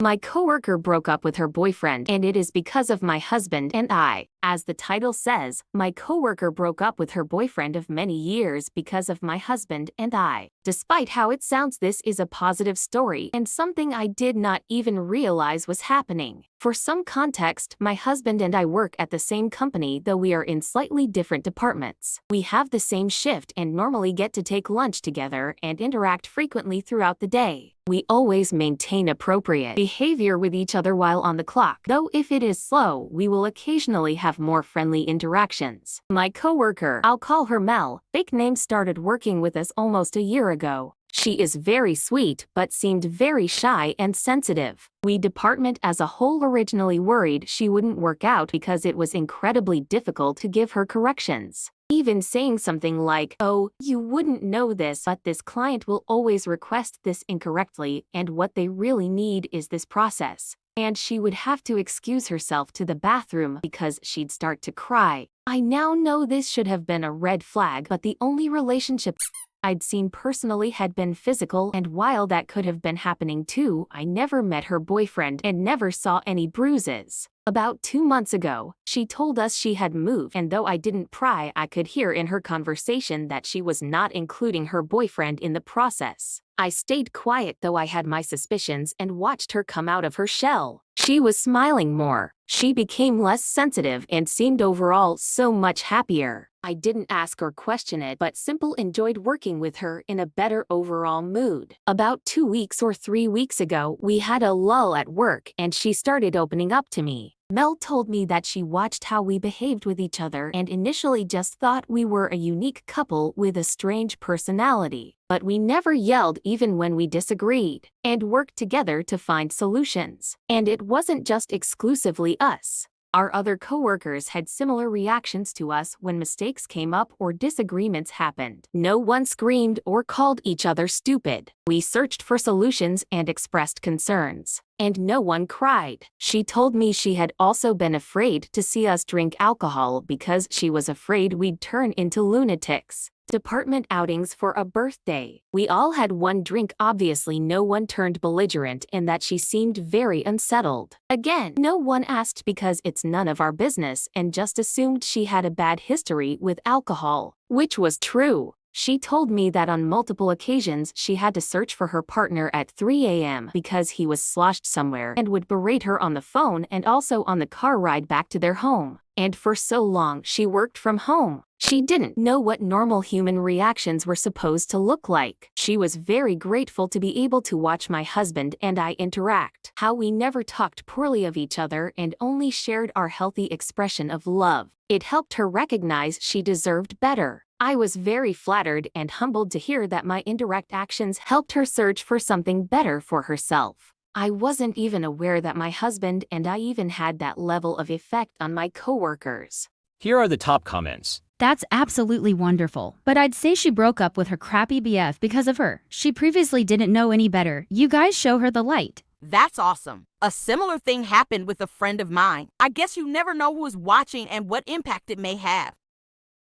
My coworker broke up with her boyfriend and it is because of my husband and I. As the title says, my coworker broke up with her boyfriend of many years because of my husband and I. Despite how it sounds, this is a positive story and something I did not even realize was happening. For some context, my husband and I work at the same company, though we are in slightly different departments. We have the same shift and normally get to take lunch together and interact frequently throughout the day. We always maintain appropriate behavior with each other while on the clock, though if it is slow, we will occasionally have more friendly interactions. My coworker, I'll call her Mel, fake name, started working with us almost a year ago. She is very sweet but seemed very shy and sensitive. We department as a whole originally worried she wouldn't work out because it was incredibly difficult to give her corrections. Even saying something like, "Oh, you wouldn't know this, but this client will always request this incorrectly, and what they really need is this process." And she would have to excuse herself to the bathroom because she'd start to cry. I now know this should have been a red flag, but the only relationship I'd seen personally had been physical, and while that could have been happening too, I never met her boyfriend and never saw any bruises. About 2 months ago, she told us she had moved, and though I didn't pry, I could hear in her conversation that she was not including her boyfriend in the process. I stayed quiet, though I had my suspicions, and watched her come out of her shell. She was smiling more. She became less sensitive and seemed overall so much happier. I didn't ask or question it, but simply enjoyed working with her in a better overall mood. About 2 weeks or 3 weeks ago, we had a lull at work and she started opening up to me. Mel told me that she watched how we behaved with each other and initially just thought we were a unique couple with a strange personality. But we never yelled even when we disagreed, and worked together to find solutions. And it wasn't just exclusively us. Our other coworkers had similar reactions to us when mistakes came up or disagreements happened. No one screamed or called each other stupid. We searched for solutions and expressed concerns. And no one cried. She told me she had also been afraid to see us drink alcohol because she was afraid we'd turn into lunatics. Department outings for a birthday. We all had one drink. Obviously no one turned belligerent and that she seemed very unsettled. Again, no one asked because it's none of our business and just assumed she had a bad history with alcohol, which was true. She told me that on multiple occasions she had to search for her partner at 3 a.m. because he was sloshed somewhere and would berate her on the phone and also on the car ride back to their home. And for so long she worked from home, she didn't know what normal human reactions were supposed to look like. She was very grateful to be able to watch my husband and I interact, how we never talked poorly of each other and only shared our healthy expression of love. It helped her recognize she deserved better. I was very flattered and humbled to hear that my indirect actions helped her search for something better for herself. I wasn't even aware that my husband and I even had that level of effect on my coworkers. Here are the top comments. That's absolutely wonderful. But I'd say she broke up with her crappy BF because of her. She previously didn't know any better. You guys show her the light. That's awesome. A similar thing happened with a friend of mine. I guess you never know who is watching and what impact it may have.